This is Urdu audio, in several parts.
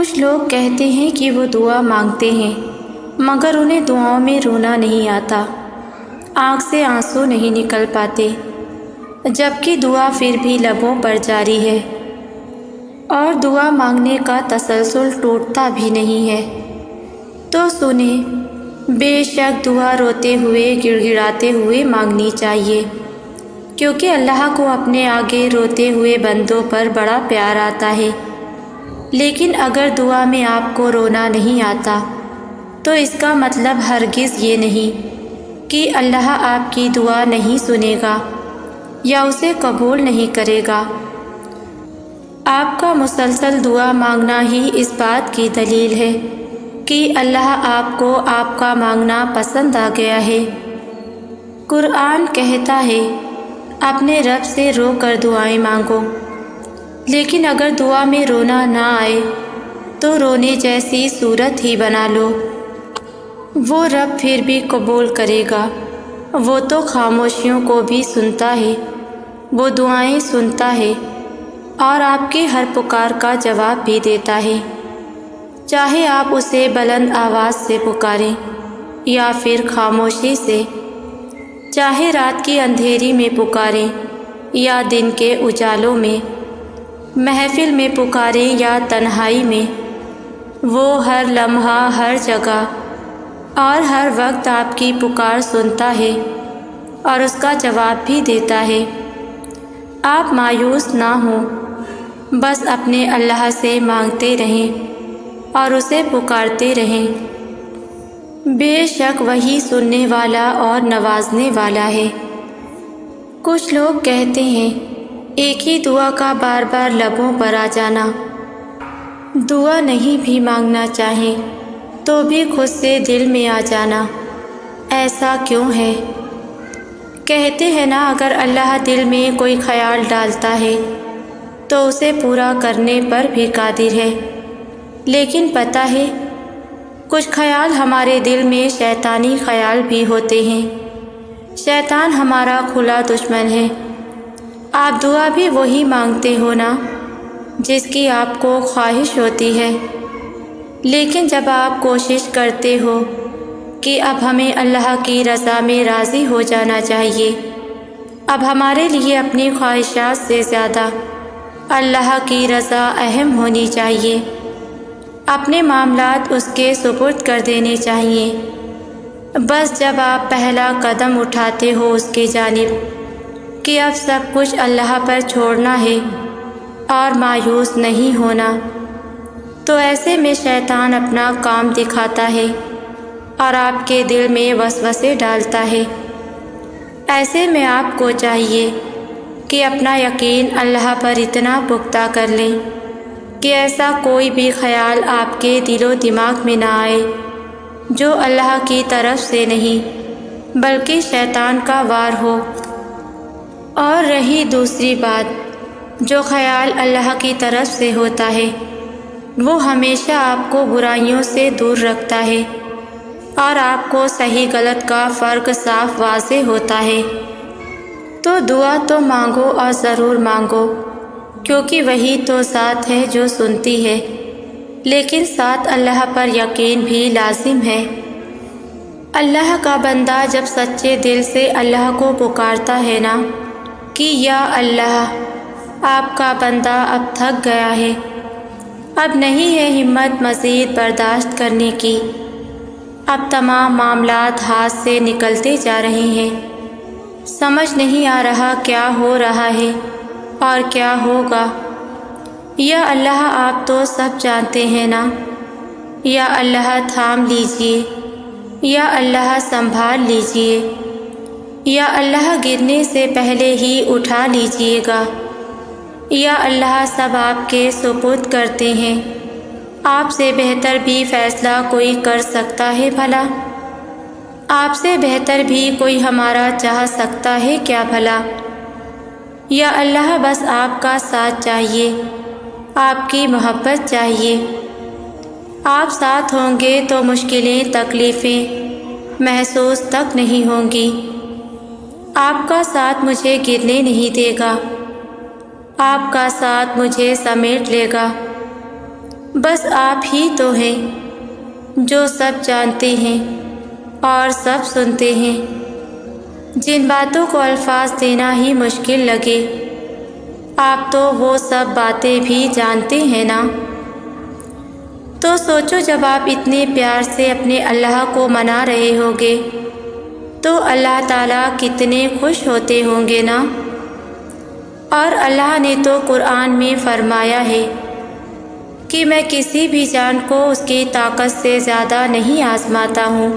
کچھ لوگ کہتے ہیں کہ وہ دعا مانگتے ہیں مگر انہیں دعاؤں میں رونا نہیں آتا، آنکھ سے آنسو نہیں نکل پاتے، جبکہ دعا پھر بھی لبوں پر جاری ہے اور دعا مانگنے کا تسلسل ٹوٹتا بھی نہیں ہے۔ تو سنیں، بے شک دعا روتے ہوئے گڑ گڑاتے ہوئے مانگنی چاہیے، کیونکہ اللہ کو اپنے آگے روتے ہوئے بندوں پر بڑا پیار آتا ہے۔ لیکن اگر دعا میں آپ کو رونا نہیں آتا تو اس کا مطلب ہرگز یہ نہیں کہ اللہ آپ کی دعا نہیں سنے گا یا اسے قبول نہیں کرے گا۔ آپ کا مسلسل دعا مانگنا ہی اس بات کی دلیل ہے کہ اللہ آپ کو آپ کا مانگنا پسند آ گیا ہے۔ قرآن کہتا ہے، اپنے رب سے رو کر دعائیں مانگو، لیکن اگر دعا میں رونا نہ آئے تو رونے جیسی صورت ہی بنا لو، وہ رب پھر بھی قبول کرے گا۔ وہ تو خاموشیوں کو بھی سنتا ہے، وہ دعائیں سنتا ہے اور آپ کے ہر پکار کا جواب بھی دیتا ہے، چاہے آپ اسے بلند آواز سے پکاریں یا پھر خاموشی سے، چاہے رات کی اندھیری میں پکاریں یا دن کے اجالوں میں، محفل میں پکاریں یا تنہائی میں، وہ ہر لمحہ، ہر جگہ اور ہر وقت آپ کی پکار سنتا ہے اور اس کا جواب بھی دیتا ہے۔ آپ مایوس نہ ہوں، بس اپنے اللہ سے مانگتے رہیں اور اسے پکارتے رہیں، بے شک وہی سننے والا اور نوازنے والا ہے۔ کچھ لوگ کہتے ہیں، ایک ہی دعا کا بار بار لبوں پر آ جانا، دعا نہیں بھی مانگنا چاہیں تو بھی خود سے دل میں آ جانا، ایسا کیوں ہے؟ کہتے ہیں نا، اگر اللہ دل میں کوئی خیال ڈالتا ہے تو اسے پورا کرنے پر بھی قادر ہے۔ لیکن پتہ ہے، کچھ خیال ہمارے دل میں شیطانی خیال بھی ہوتے ہیں۔ شیطان ہمارا کھلا دشمن ہے۔ آپ دعا بھی وہی مانگتے ہو نا جس کی آپ کو خواہش ہوتی ہے، لیکن جب آپ کوشش کرتے ہو کہ اب ہمیں اللہ کی رضا میں راضی ہو جانا چاہیے، اب ہمارے لیے اپنی خواہشات سے زیادہ اللہ کی رضا اہم ہونی چاہیے، اپنے معاملات اس کے سپرد کر دینے چاہیے، بس جب آپ پہلا قدم اٹھاتے ہو اس کی جانب کہ اب سب کچھ اللہ پر چھوڑنا ہے اور مایوس نہیں ہونا، تو ایسے میں شیطان اپنا کام دکھاتا ہے اور آپ کے دل میں وسوسے ڈالتا ہے۔ ایسے میں آپ کو چاہیے کہ اپنا یقین اللہ پر اتنا پختہ کر لیں کہ ایسا کوئی بھی خیال آپ کے دل و دماغ میں نہ آئے جو اللہ کی طرف سے نہیں بلکہ شیطان کا وار ہو۔ اور رہی دوسری بات، جو خیال اللہ کی طرف سے ہوتا ہے وہ ہمیشہ آپ کو برائیوں سے دور رکھتا ہے اور آپ کو صحیح غلط کا فرق صاف واضح ہوتا ہے۔ تو دعا تو مانگو اور ضرور مانگو، کیونکہ وہی تو ذات ہے جو سنتی ہے، لیکن ساتھ اللہ پر یقین بھی لازم ہے۔ اللہ کا بندہ جب سچے دل سے اللہ کو پکارتا ہے نا کہ یا اللہ، آپ کا بندہ اب تھک گیا ہے، اب نہیں ہے ہمت مزید برداشت کرنے کی، اب تمام معاملات ہاتھ سے نکلتے جا رہے ہیں، سمجھ نہیں آ رہا کیا ہو رہا ہے اور کیا ہوگا، یا اللہ آپ تو سب جانتے ہیں نا، یا اللہ تھام لیجئے، یا اللہ سنبھال لیجئے، یا اللہ گرنے سے پہلے ہی اٹھا لیجئے گا، یا اللہ سب آپ کے سپرد کرتے ہیں، آپ سے بہتر بھی فیصلہ کوئی کر سکتا ہے بھلا؟ آپ سے بہتر بھی کوئی ہمارا چاہ سکتا ہے کیا بھلا؟ یا اللہ بس آپ کا ساتھ چاہیے، آپ کی محبت چاہیے، آپ ساتھ ہوں گے تو مشکلیں تکلیفیں محسوس تک نہیں ہوں گی، آپ کا ساتھ مجھے گرنے نہیں دے گا، آپ کا ساتھ مجھے سمیٹ لے گا، بس آپ ہی تو ہیں جو سب جانتے ہیں اور سب سنتے ہیں۔ جن باتوں کو الفاظ دینا ہی مشکل لگے، آپ تو وہ سب باتیں بھی جانتے ہیں نا۔ تو سوچو، جب آپ اتنے پیار سے اپنے اللہ کو منا رہے ہوگے تو اللہ تعالیٰ کتنے خوش ہوتے ہوں گے نا۔ اور اللہ نے تو قرآن میں فرمایا ہے کہ میں کسی بھی جان کو اس کی طاقت سے زیادہ نہیں آزماتا ہوں۔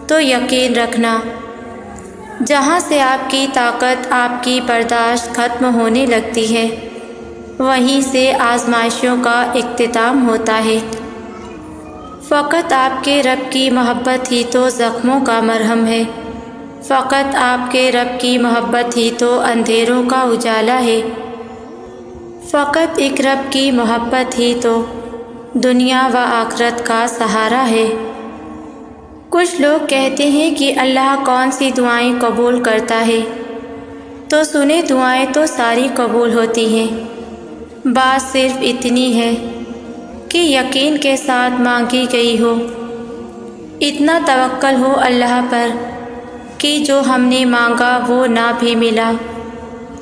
تو یقین رکھنا، جہاں سے آپ کی طاقت، آپ کی برداشت ختم ہونے لگتی ہے، وہیں سے آزمائشوں کا اختتام ہوتا ہے۔ فقط آپ کے رب کی محبت ہی تو زخموں کا مرہم ہے، فقط آپ کے رب کی محبت ہی تو اندھیروں کا اجالا ہے، فقط ایک رب کی محبت ہی تو دنیا و آخرت کا سہارا ہے۔ کچھ لوگ کہتے ہیں کہ اللہ کون سی دعائیں قبول کرتا ہے، تو سنیں، دعائیں تو ساری قبول ہوتی ہیں، بات صرف اتنی ہے کہ یقین کے ساتھ مانگی گئی ہو، اتنا توکل ہو اللہ پر کہ جو ہم نے مانگا وہ نہ بھی ملا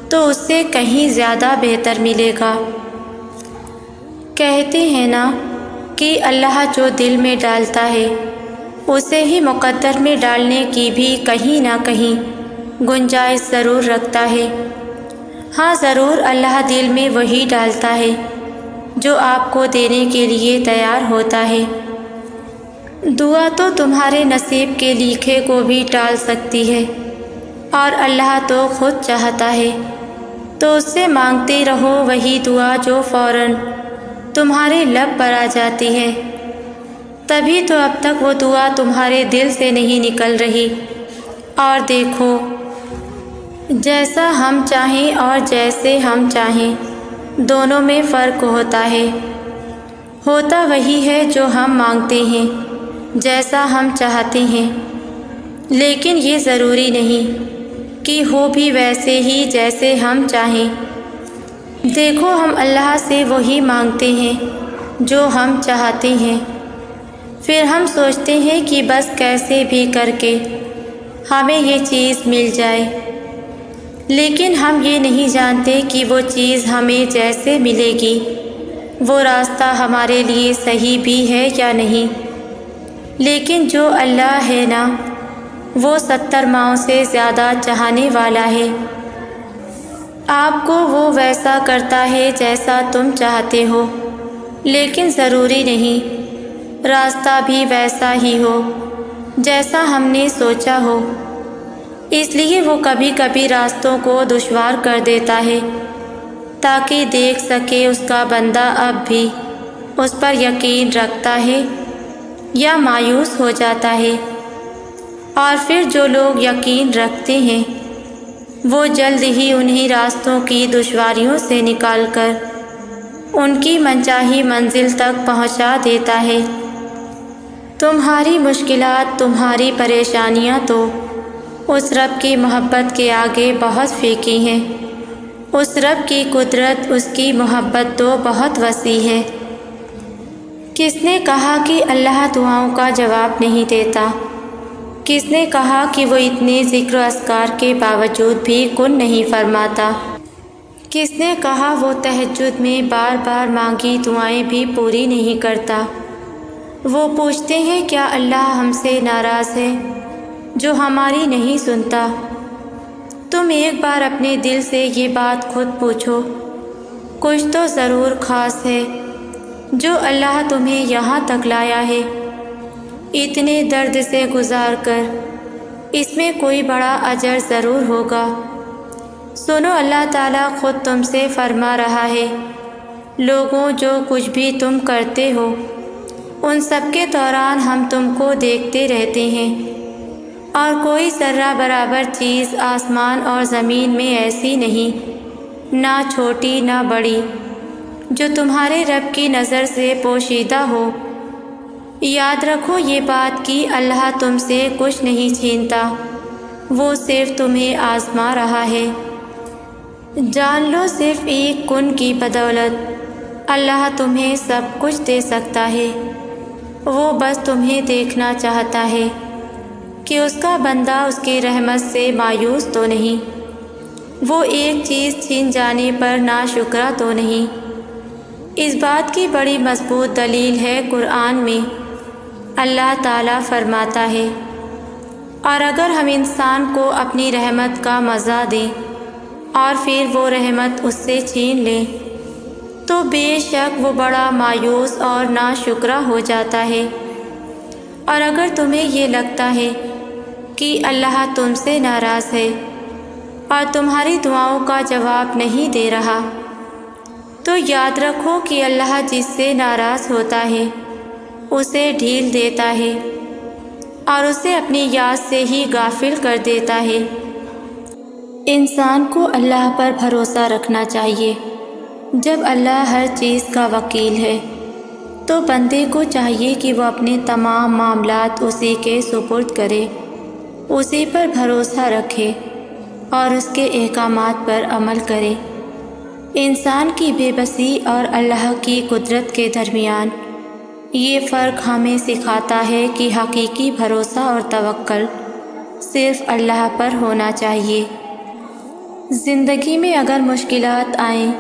تو اس سے کہیں زیادہ بہتر ملے گا۔ کہتے ہیں نا کہ اللہ جو دل میں ڈالتا ہے اسے ہی مقدر میں ڈالنے کی بھی کہیں نہ کہیں گنجائش ضرور رکھتا ہے۔ ہاں ضرور، اللہ دل میں وہی ڈالتا ہے جو آپ کو دینے کے لیے تیار ہوتا ہے۔ دعا تو تمہارے نصیب کے لکھے کو بھی ٹال سکتی ہے، اور اللہ تو خود چاہتا ہے تو اس سے مانگتے رہو وہی دعا جو فوراً تمہارے لب پر آ جاتی ہے۔ تبھی تو اب تک وہ دعا تمہارے دل سے نہیں نکل رہی۔ اور دیکھو، جیسا ہم چاہیں اور جیسے ہم چاہیں دونوں میں فرق ہوتا ہے۔ ہوتا وہی ہے جو ہم مانگتے ہیں، جیسا ہم چاہتے ہیں، لیکن یہ ضروری نہیں کہ ہو بھی ویسے ہی جیسے ہم چاہیں۔ دیکھو، ہم اللہ سے وہی مانگتے ہیں جو ہم چاہتے ہیں، پھر ہم سوچتے ہیں کہ بس کیسے بھی کر کے ہمیں یہ چیز مل جائے، لیکن ہم یہ نہیں جانتے کہ وہ چیز ہمیں جیسے ملے گی وہ راستہ ہمارے لیے صحیح بھی ہے یا نہیں۔ لیکن جو اللہ ہے نا، وہ 70 ماؤں سے زیادہ چاہنے والا ہے۔ آپ کو وہ ویسا کرتا ہے جیسا تم چاہتے ہو، لیکن ضروری نہیں راستہ بھی ویسا ہی ہو جیسا ہم نے سوچا ہو۔ اس لیے وہ کبھی کبھی راستوں کو دشوار کر دیتا ہے تاکہ دیکھ سکے اس کا بندہ اب بھی اس پر یقین رکھتا ہے یا مایوس ہو جاتا ہے۔ اور پھر جو لوگ یقین رکھتے ہیں وہ جلد ہی انہی راستوں کی دشواریوں سے نکال کر ان کی منچاہی منزل تک پہنچا دیتا ہے۔ تمہاری مشکلات، تمہاری پریشانیاں تو اس رب کی محبت کے آگے بہت پھیکی ہیں۔ اس رب کی قدرت، اس کی محبت تو بہت وسیع ہے۔ کس نے کہا کہ اللہ دعاؤں کا جواب نہیں دیتا؟ کس نے کہا کہ وہ اتنے ذکر و اذکار کے باوجود بھی کن نہیں فرماتا؟ کس نے کہا وہ تہجد میں بار بار مانگی دعائیں بھی پوری نہیں کرتا؟ وہ پوچھتے ہیں کیا اللہ ہم سے ناراض ہے جو ہماری نہیں سنتا؟ تم ایک بار اپنے دل سے یہ بات خود پوچھو، کچھ تو ضرور خاص ہے جو اللہ تمہیں یہاں تک لایا ہے اتنے درد سے گزار کر، اس میں کوئی بڑا اجر ضرور ہوگا۔ سنو، اللہ تعالیٰ خود تم سے فرما رہا ہے، لوگوں جو کچھ بھی تم کرتے ہو ان سب کے دوران ہم تم کو دیکھتے رہتے ہیں، اور کوئی ذرہ برابر چیز آسمان اور زمین میں ایسی نہیں، نہ چھوٹی نہ بڑی، جو تمہارے رب کی نظر سے پوشیدہ ہو۔ یاد رکھو یہ بات کہ اللہ تم سے کچھ نہیں چھینتا، وہ صرف تمہیں آزما رہا ہے۔ جان لو، صرف ایک کن کی بدولت اللہ تمہیں سب کچھ دے سکتا ہے، وہ بس تمہیں دیکھنا چاہتا ہے کہ اس کا بندہ اس کی رحمت سے مایوس تو نہیں، وہ ایک چیز چھین جانے پر ناشکرا تو نہیں۔ اس بات کی بڑی مضبوط دلیل ہے قرآن میں اللہ تعالیٰ فرماتا ہے، اور اگر ہم انسان کو اپنی رحمت کا مزہ دیں اور پھر وہ رحمت اس سے چھین لیں تو بے شک وہ بڑا مایوس اور ناشکرا ہو جاتا ہے۔ اور اگر تمہیں یہ لگتا ہے کہ اللہ تم سے ناراض ہے اور تمہاری دعاؤں کا جواب نہیں دے رہا، تو یاد رکھو کہ اللہ جس سے ناراض ہوتا ہے اسے ڈھیل دیتا ہے اور اسے اپنی یاد سے ہی غافل کر دیتا ہے۔ انسان کو اللہ پر بھروسہ رکھنا چاہیے۔ جب اللہ ہر چیز کا وکیل ہے تو بندے کو چاہیے کہ وہ اپنے تمام معاملات اسی کے سپرد کرے، اسی پر بھروسہ رکھے اور اس کے احکامات پر عمل کرے۔ انسان کی بے بسی اور اللہ کی قدرت کے درمیان یہ فرق ہمیں سکھاتا ہے کہ حقیقی بھروسہ اور توکل صرف اللہ پر ہونا چاہیے۔ زندگی میں اگر مشکلات آئیں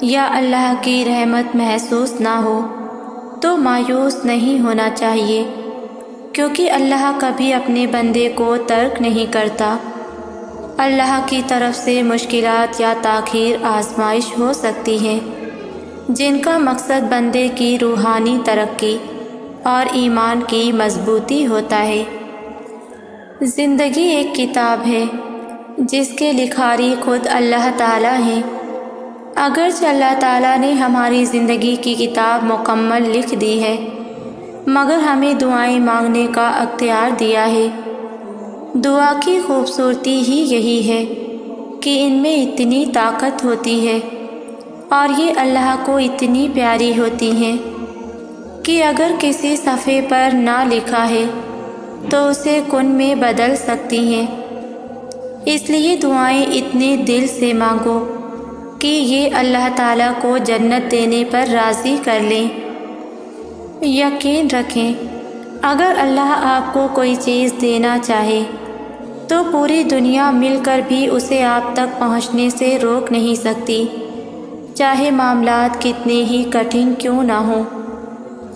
یا اللہ کی رحمت محسوس نہ ہو تو مایوس نہیں ہونا چاہیے، کیونکہ اللہ کبھی اپنے بندے کو ترک نہیں کرتا۔ اللہ کی طرف سے مشکلات یا تاخیر آزمائش ہو سکتی ہے جن کا مقصد بندے کی روحانی ترقی اور ایمان کی مضبوطی ہوتا ہے۔ زندگی ایک کتاب ہے جس کے لکھاری خود اللہ تعالیٰ ہیں۔ اگرچہ اللہ تعالیٰ نے ہماری زندگی کی کتاب مکمل لکھ دی ہے، مگر ہمیں دعائیں مانگنے کا اختیار دیا ہے۔ دعا کی خوبصورتی ہی یہی ہے کہ ان میں اتنی طاقت ہوتی ہے اور یہ اللہ کو اتنی پیاری ہوتی ہیں کہ اگر کسی صفحے پر نہ لکھا ہے تو اسے کن میں بدل سکتی ہیں۔ اس لیے دعائیں اتنے دل سے مانگو کہ یہ اللہ تعالیٰ کو جنت دینے پر راضی کر لیں۔ یقین رکھیں، اگر اللہ آپ کو کوئی چیز دینا چاہے تو پوری دنیا مل کر بھی اسے آپ تک پہنچنے سے روک نہیں سکتی، چاہے معاملات کتنے ہی کٹھن کیوں نہ ہوں،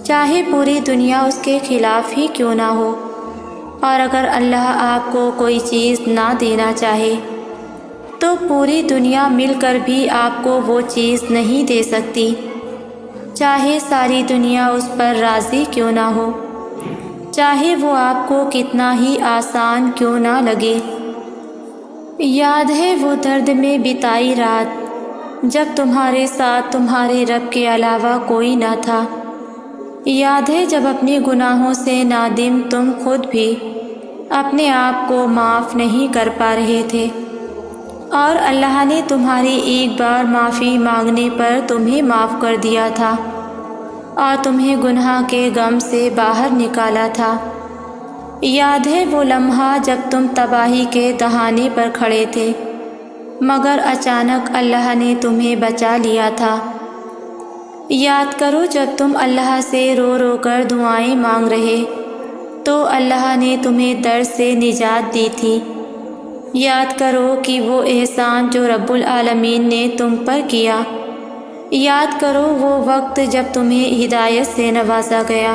چاہے پوری دنیا اس کے خلاف ہی کیوں نہ ہو۔ اور اگر اللہ آپ کو کوئی چیز نہ دینا چاہے تو پوری دنیا مل کر بھی آپ کو وہ چیز نہیں دے سکتی، چاہے ساری دنیا اس پر راضی کیوں نہ ہو، چاہے وہ آپ کو کتنا ہی آسان کیوں نہ لگے۔ یاد ہے وہ درد میں بتائی رات جب تمہارے ساتھ تمہارے رب کے علاوہ کوئی نہ تھا؟ یاد ہے جب اپنے گناہوں سے نادم تم خود بھی اپنے آپ کو معاف نہیں کر پا رہے تھے اور اللہ نے تمہاری ایک بار معافی مانگنے پر تمہیں معاف کر دیا تھا اور تمہیں گناہ کے غم سے باہر نکالا تھا۔ یاد ہے وہ لمحہ جب تم تباہی کے دہانے پر کھڑے تھے مگر اچانک اللہ نے تمہیں بچا لیا تھا۔ یاد کرو جب تم اللہ سے رو رو کر دعائیں مانگ رہے تو اللہ نے تمہیں درد سے نجات دی تھی۔ یاد کرو کہ وہ احسان جو رب العالمین نے تم پر کیا۔ یاد کرو وہ وقت جب تمہیں ہدایت سے نوازا گیا۔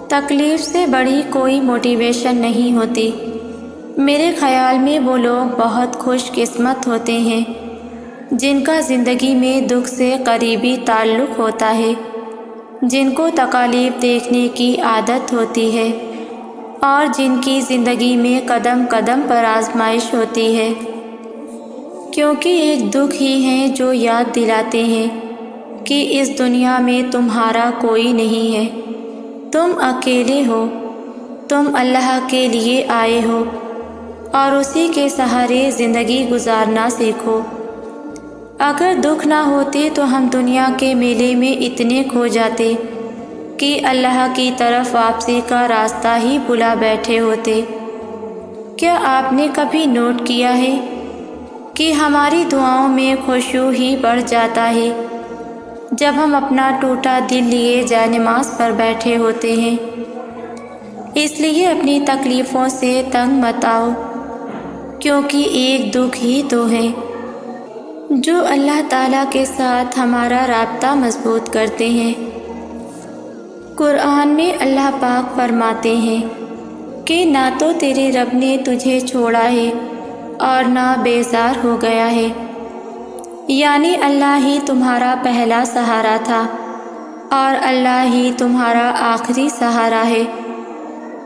تکلیف سے بڑی کوئی موٹیویشن نہیں ہوتی۔ میرے خیال میں وہ لوگ بہت خوش قسمت ہوتے ہیں جن کا زندگی میں دکھ سے قریبی تعلق ہوتا ہے، جن کو تکالیف دیکھنے کی عادت ہوتی ہے اور جن کی زندگی میں قدم قدم پر آزمائش ہوتی ہے، کیونکہ ایک دکھ ہی ہیں جو یاد دلاتے ہیں کہ اس دنیا میں تمہارا کوئی نہیں ہے، تم اکیلے ہو، تم اللہ کے لیے آئے ہو اور اسی کے سہارے زندگی گزارنا سیکھو۔ اگر دکھ نہ ہوتے تو ہم دنیا کے میلے میں اتنے کھو جاتے کہ اللہ کی طرف واپسی کا راستہ ہی بھلا بیٹھے ہوتے۔ کیا آپ نے کبھی نوٹ کیا ہے کہ ہماری دعاؤں میں خشوع ہی بڑھ جاتا ہے جب ہم اپنا ٹوٹا دل لیے جائے نماز پر بیٹھے ہوتے ہیں۔ اس لیے اپنی تکلیفوں سے تنگ مت آؤ، کیونکہ ایک دکھ ہی تو ہے جو اللہ تعالیٰ کے ساتھ ہمارا رابطہ مضبوط کرتے ہیں۔ قرآن میں اللہ پاک فرماتے ہیں کہ نہ تو تیرے رب نے تجھے چھوڑا ہے اور نہ بیزار ہو گیا ہے، یعنی اللہ ہی تمہارا پہلا سہارا تھا اور اللہ ہی تمہارا آخری سہارا ہے۔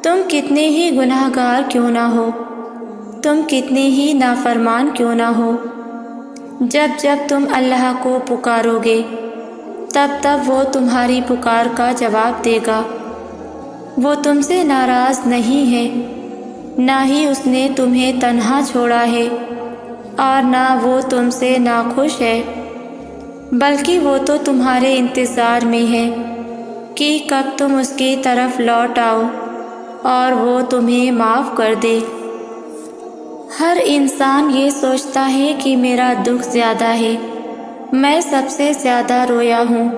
تم کتنے ہی گناہ گار کیوں نہ ہو، تم کتنے ہی نافرمان کیوں نہ ہو، جب جب تم اللہ کو پکارو گے تب تب وہ تمہاری پکار کا جواب دے گا۔ وہ تم سے ناراض نہیں ہے، نہ ہی اس نے تمہیں تنہا چھوڑا ہے اور نہ وہ تم سے ناخوش ہے، بلکہ وہ تو تمہارے انتظار میں ہے کہ کب تم اس کی طرف لوٹ آؤ اور وہ تمہیں معاف کر دے۔ ہر انسان یہ سوچتا ہے کہ میرا دکھ زیادہ ہے، میں سب سے زیادہ رویا ہوں،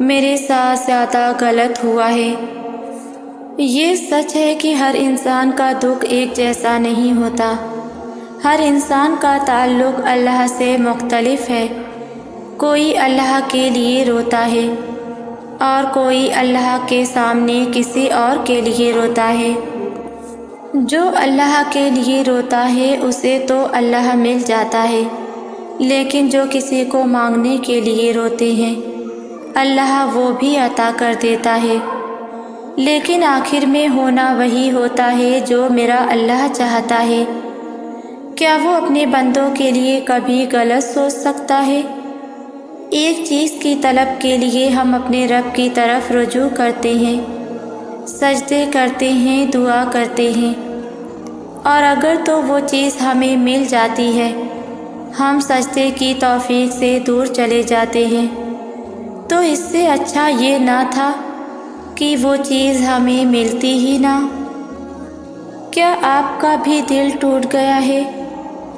میرے ساتھ زیادہ غلط ہوا ہے۔ یہ سچ ہے کہ ہر انسان کا دکھ ایک جیسا نہیں ہوتا، ہر انسان کا تعلق اللہ سے مختلف ہے۔ کوئی اللہ کے لیے روتا ہے اور کوئی اللہ کے سامنے کسی اور کے لیے روتا ہے۔ جو اللہ کے لیے روتا ہے اسے تو اللہ مل جاتا ہے، لیکن جو کسی کو مانگنے کے لیے روتے ہیں اللہ وہ بھی عطا کر دیتا ہے۔ لیکن آخر میں ہونا وہی ہوتا ہے جو میرا اللہ چاہتا ہے۔ کیا وہ اپنے بندوں کے لیے کبھی غلط سوچ سکتا ہے؟ ایک چیز کی طلب کے لیے ہم اپنے رب کی طرف رجوع کرتے ہیں، سجدے کرتے ہیں، دعا کرتے ہیں، اور اگر تو وہ چیز ہمیں مل جاتی ہے ہم سجدے کی توفیق سے دور چلے جاتے ہیں۔ تو اس سے اچھا یہ نہ تھا کہ وہ چیز ہمیں ملتی ہی نہ؟ کیا آپ کا بھی دل ٹوٹ گیا ہے؟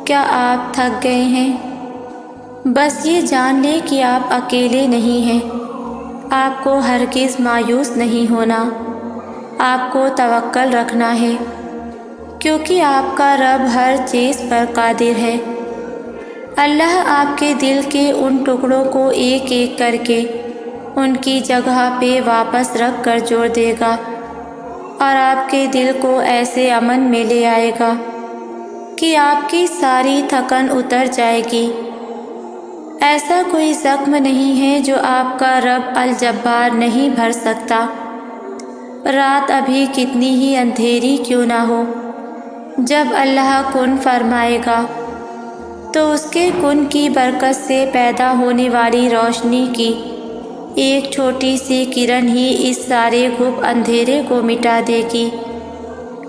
کیا آپ تھک گئے ہیں؟ بس یہ جان لیں کہ آپ اکیلے نہیں ہیں۔ آپ کو ہرگز مایوس نہیں ہونا، آپ کو توکل رکھنا ہے، کیونکہ آپ کا رب ہر چیز پر قادر ہے۔ اللہ آپ کے دل کے ان ٹکڑوں کو ایک ایک کر کے ان کی جگہ پہ واپس رکھ کر جوڑ دے گا اور آپ کے دل کو ایسے امن میں لے آئے گا کہ آپ کی ساری تھکن اتر جائے گی۔ ایسا کوئی زخم نہیں ہے جو آپ کا رب الجبار نہیں بھر سکتا۔ رات ابھی کتنی ہی اندھیری کیوں نہ ہو، جب اللہ کن فرمائے گا تو اس کے کن کی برکت سے پیدا ہونے والی روشنی کی ایک چھوٹی سی کرن ہی اس سارے گھپ اندھیرے کو مٹا دے گی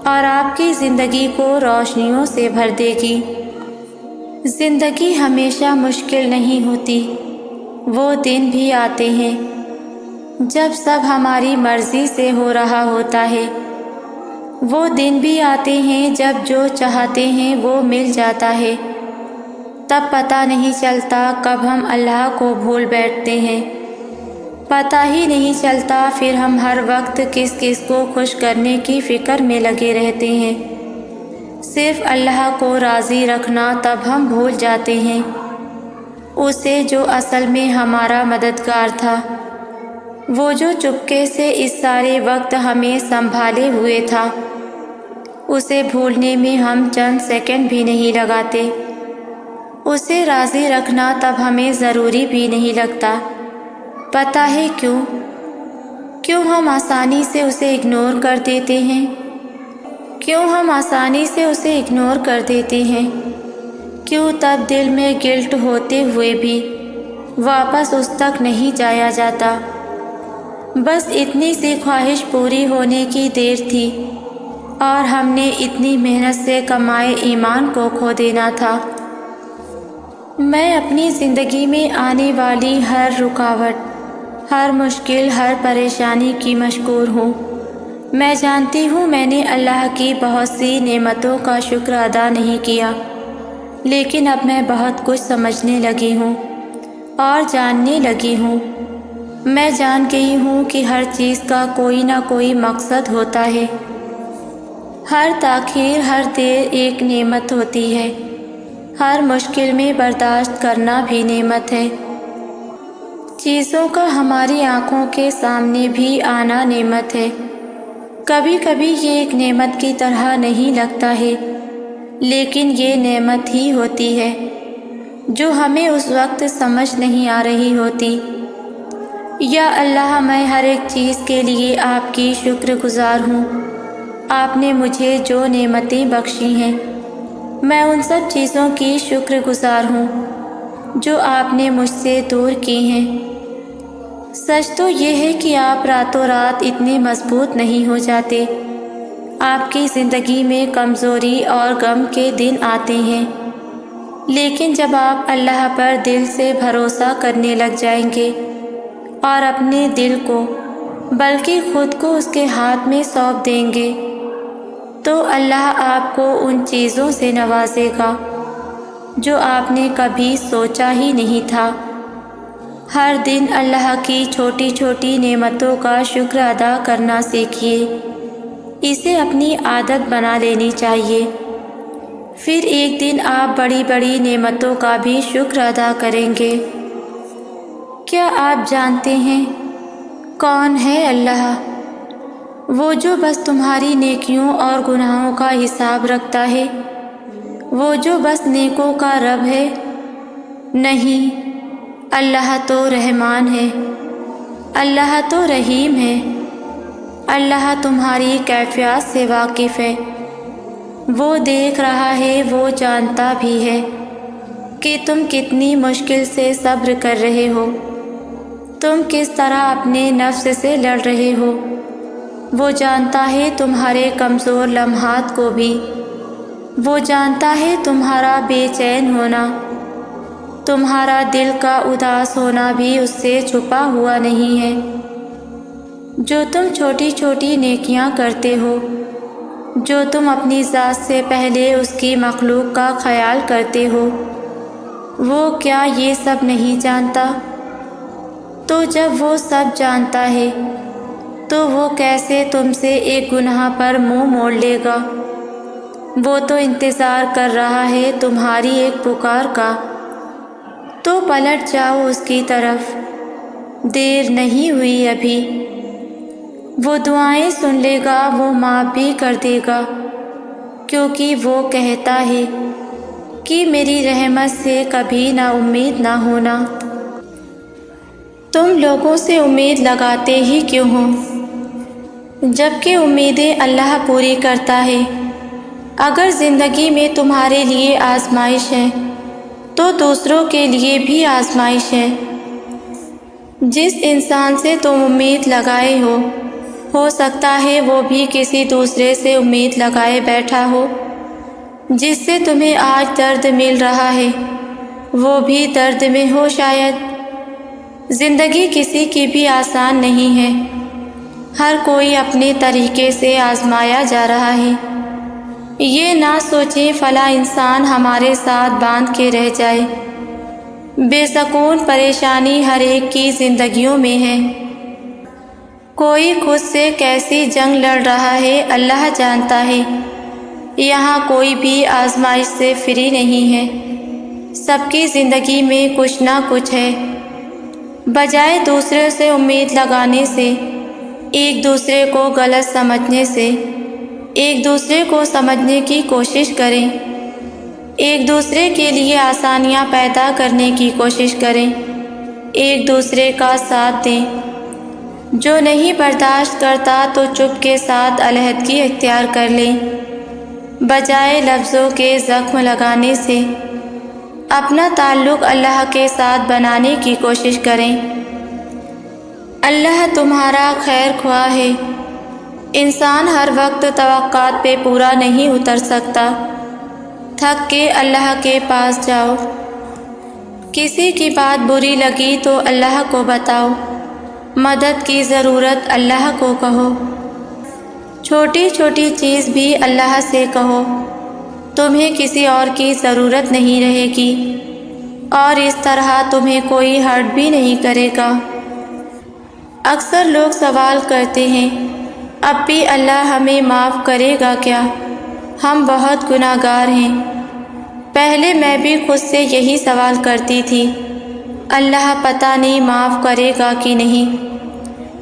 اور آپ کی زندگی کو روشنیوں سے بھر دے گی۔ زندگی ہمیشہ مشکل نہیں ہوتی، وہ دن بھی آتے ہیں جب سب ہماری مرضی سے ہو رہا ہوتا ہے، وہ دن بھی آتے ہیں جب جو چاہتے ہیں وہ مل جاتا ہے۔ تب پتہ نہیں چلتا کب ہم اللہ کو بھول بیٹھتے ہیں، پتہ ہی نہیں چلتا پھر ہم ہر وقت کس کس کو خوش کرنے کی فکر میں لگے رہتے ہیں۔ صرف اللہ کو راضی رکھنا تب ہم بھول جاتے ہیں، اسے جو اصل میں ہمارا مددگار تھا، وہ جو چپکے سے اس سارے وقت ہمیں سنبھالے ہوئے تھا، اسے بھولنے میں ہم چند سیکنڈ بھی نہیں لگاتے۔ اسے راضی رکھنا تب ہمیں ضروری بھی نہیں لگتا۔ پتہ ہے کیوں ہم آسانی سے اسے اگنور کر دیتے ہیں؟ کیوں ہم آسانی سے اسے اگنور کر دیتے ہیں؟ کیوں تب دل میں گلٹ ہوتے ہوئے بھی واپس اس تک نہیں جایا جاتا؟ بس اتنی سی خواہش پوری ہونے کی دیر تھی اور ہم نے اتنی محنت سے کمائے ایمان کو کھو دینا تھا۔ میں اپنی زندگی میں آنے والی ہر رکاوٹ، ہر مشکل، ہر پریشانی کی مشکور ہوں۔ میں جانتی ہوں میں نے اللہ کی بہت سی نعمتوں کا شکر ادا نہیں کیا، لیکن اب میں بہت کچھ سمجھنے لگی ہوں اور جاننے لگی ہوں۔ میں جان گئی ہوں کہ ہر چیز کا کوئی نہ کوئی مقصد ہوتا ہے۔ ہر تاخیر، ہر دیر ایک نعمت ہوتی ہے۔ ہر مشکل میں برداشت کرنا بھی نعمت ہے۔ چیزوں کا ہماری آنکھوں کے سامنے بھی آنا نعمت ہے۔ کبھی کبھی یہ ایک نعمت کی طرح نہیں لگتا ہے، لیکن یہ نعمت ہی ہوتی ہے جو ہمیں اس وقت سمجھ نہیں آ رہی ہوتی۔ یا اللہ، میں ہر ایک چیز کے لیے آپ کی شکر گزار ہوں۔ آپ نے مجھے جو نعمتیں بخشی ہیں، میں ان سب چیزوں کی شکر گزار ہوں جو آپ نے مجھ سے دور کی ہیں۔ سچ تو یہ ہے کہ آپ راتوں رات اتنے مضبوط نہیں ہو جاتے۔ آپ کی زندگی میں کمزوری اور غم کے دن آتے ہیں، لیکن جب آپ اللہ پر دل سے بھروسہ کرنے لگ جائیں گے اور اپنے دل کو بلکہ خود کو اس کے ہاتھ میں سونپ دیں گے، تو اللہ آپ کو ان چیزوں سے نوازے گا جو آپ نے کبھی سوچا ہی نہیں تھا۔ ہر دن اللہ کی چھوٹی چھوٹی نعمتوں کا شکر ادا کرنا سیکھیے۔ اسے اپنی عادت بنا لینی چاہیے۔ پھر ایک دن آپ بڑی بڑی نعمتوں کا بھی شکر ادا کریں گے۔ کیا آپ جانتے ہیں کون ہے اللہ؟ وہ جو بس تمہاری نیکیوں اور گناہوں کا حساب رکھتا ہے، وہ جو بس نیکوں کا رب ہے؟ نہیں، اللہ تو رحمان ہے، اللہ تو رحیم ہے۔ اللہ تمہاری کیفیات سے واقف ہے۔ وہ دیکھ رہا ہے، وہ جانتا بھی ہے کہ تم کتنی مشکل سے صبر کر رہے ہو، تم کس طرح اپنے نفس سے لڑ رہے ہو۔ وہ جانتا ہے تمہارے کمزور لمحات کو بھی۔ وہ جانتا ہے تمہارا بے چین ہونا، تمہارا دل کا اداس ہونا بھی اس سے چھپا ہوا نہیں ہے۔ جو تم چھوٹی چھوٹی نیکیاں کرتے ہو، جو تم اپنی ذات سے پہلے اس کی مخلوق کا خیال کرتے ہو، وہ کیا یہ سب نہیں جانتا؟ تو جب وہ سب جانتا ہے تو وہ کیسے تم سے ایک گناہ پر منہ موڑ لے گا؟ وہ تو انتظار کر رہا ہے تمہاری ایک پکار کا، تو پلٹ جاؤ اس کی طرف، دیر نہیں ہوئی ابھی۔ وہ دعائیں سن لے گا، وہ معاف بھی کر دے گا، کیونکہ وہ کہتا ہے کہ میری رحمت سے کبھی نا امید نہ ہونا۔ تم لوگوں سے امید لگاتے ہی کیوں ہو، جبکہ امیدیں اللہ پوری کرتا ہے۔ اگر زندگی میں تمہارے لیے آزمائش ہے تو دوسروں کے لیے بھی آزمائش ہے۔ جس انسان سے تم امید لگائے ہو سکتا ہے وہ بھی کسی دوسرے سے امید لگائے بیٹھا ہو۔ جس سے تمہیں آج درد مل رہا ہے وہ بھی درد میں ہو شاید۔ زندگی کسی کی بھی آسان نہیں ہے، ہر کوئی اپنے طریقے سے آزمایا جا رہا ہے۔ یہ نہ سوچیں فلاں انسان ہمارے ساتھ باندھ کے رہ جائے۔ بے سکون پریشانی ہر ایک کی زندگیوں میں ہے۔ کوئی خود سے کیسی جنگ لڑ رہا ہے اللہ جانتا ہے۔ یہاں کوئی بھی آزمائش سے فری نہیں ہے، سب کی زندگی میں کچھ نہ کچھ ہے۔ بجائے دوسرے سے امید لگانے سے، ایک دوسرے کو غلط سمجھنے سے، ایک دوسرے کو سمجھنے کی کوشش کریں، ایک دوسرے کے لیے آسانیاں پیدا کرنے کی کوشش کریں، ایک دوسرے کا ساتھ دیں۔ جو نہیں برداشت کرتا تو چپ کے ساتھ علیحدگی اختیار کر لیں۔ بجائے لفظوں کے زخم لگانے سے اپنا تعلق اللہ کے ساتھ بنانے کی کوشش کریں۔ اللہ تمہارا خیر خواہ ہے۔ انسان ہر وقت توقعات پہ پورا نہیں اتر سکتا۔ تھک کے اللہ کے پاس جاؤ۔ کسی کی بات بری لگی تو اللہ کو بتاؤ، مدد کی ضرورت اللہ کو کہو۔ چھوٹی چھوٹی چیز بھی اللہ سے کہو، تمہیں کسی اور کی ضرورت نہیں رہے گی۔ اور اس طرح تمہیں کوئی ہرٹ بھی نہیں کرے گا۔ اکثر لوگ سوال کرتے ہیں، اب بھی اللہ ہمیں معاف کرے گا کیا؟ ہم بہت گناہ گار ہیں۔ پہلے میں بھی خود سے یہی سوال کرتی تھی، اللہ پتہ نہیں معاف کرے گا کہ نہیں۔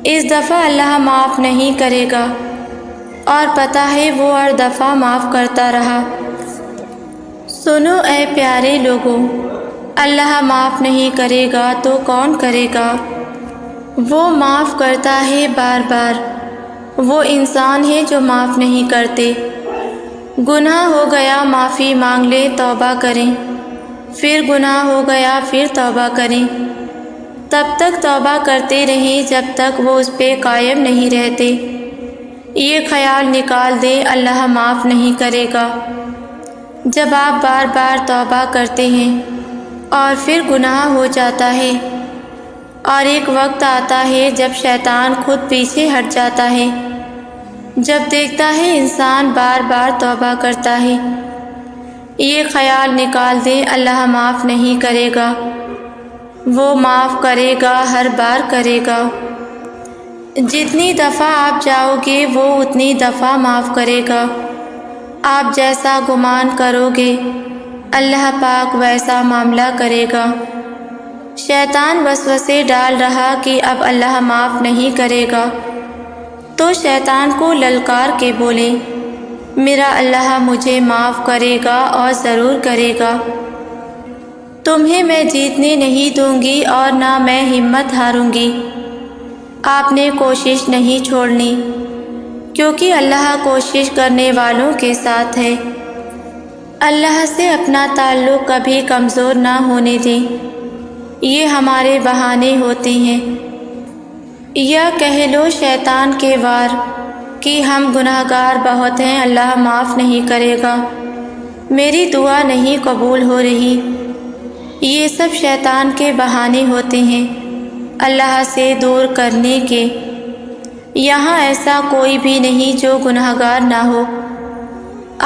اس دفعہ اللہ معاف نہیں کرے گا، اور پتہ ہے وہ ہر دفعہ معاف کرتا رہا۔ سنو اے پیارے لوگوں، اللہ معاف نہیں کرے گا تو کون کرے گا؟ وہ معاف کرتا ہے بار بار۔ وہ انسان ہے جو معاف نہیں کرتے۔ گناہ ہو گیا معافی مانگ لے، توبہ کریں، پھر گناہ ہو گیا پھر توبہ کریں۔ تب تک توبہ کرتے رہیں جب تک وہ اس پہ قائم نہیں رہتے۔ یہ خیال نکال دیں اللہ معاف نہیں کرے گا۔ جب آپ بار بار توبہ کرتے ہیں اور پھر گناہ ہو جاتا ہے، اور ایک وقت آتا ہے جب شیطان خود پیچھے ہٹ جاتا ہے، جب دیکھتا ہے انسان بار بار توبہ کرتا ہے، یہ خیال نکال دیں اللہ معاف نہیں کرے گا۔ وہ معاف کرے گا، ہر بار کرے گا۔ جتنی دفعہ آپ جاؤ گے وہ اتنی دفعہ معاف کرے گا۔ آپ جیسا گمان کرو گے اللہ پاک ویسا معاملہ کرے گا۔ شیطان وسوسے ڈال رہا کہ اب اللہ معاف نہیں کرے گا، تو شیطان کو للکار کے بولے، میرا اللہ مجھے معاف کرے گا اور ضرور کرے گا۔ تمہیں میں جیتنے نہیں دوں گی اور نہ میں ہمت ہاروں گی۔ آپ نے کوشش نہیں چھوڑنی، کیونکہ اللہ کوشش کرنے والوں کے ساتھ ہے۔ اللہ سے اپنا تعلق کبھی کمزور نہ ہونے دیں۔ یہ ہمارے بہانے ہوتے ہیں، یا کہہ لو شیطان کے وار، کہ ہم گناہ گار بہت ہیں، اللہ معاف نہیں کرے گا، میری دعا نہیں قبول ہو رہی۔ یہ سب شیطان کے بہانے ہوتے ہیں اللہ سے دور کرنے کے۔ یہاں ایسا کوئی بھی نہیں جو گناہ گار نہ ہو۔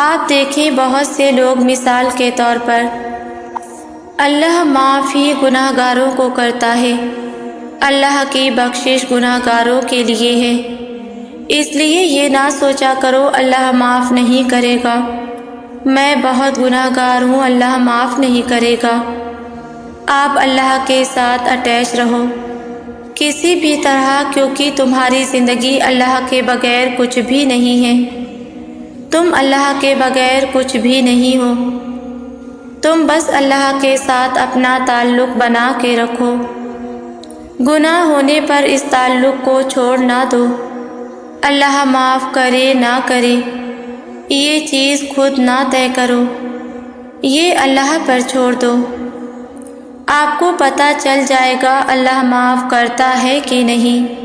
آپ دیکھیں بہت سے لوگ مثال کے طور پر، اللہ معاف ہی گناہ گاروں کو کرتا ہے، اللہ کی بخشش گناہ گاروں کے لیے ہے۔ اس لیے یہ نہ سوچا کرو اللہ معاف نہیں کرے گا، میں بہت گناہ گار ہوں اللہ معاف نہیں کرے گا۔ آپ اللہ کے ساتھ اٹیچ رہو کسی بھی طرح، کیونکہ تمہاری زندگی اللہ کے بغیر کچھ بھی نہیں ہے۔ تم اللہ کے بغیر کچھ بھی نہیں ہو۔ تم بس اللہ کے ساتھ اپنا تعلق بنا کے رکھو۔ گناہ ہونے پر اس تعلق کو چھوڑ نہ دو۔ اللہ معاف کرے نہ کرے یہ چیز خود نہ طے کرو، یہ اللہ پر چھوڑ دو۔ آپ کو پتہ چل جائے گا اللہ معاف کرتا ہے کہ نہیں۔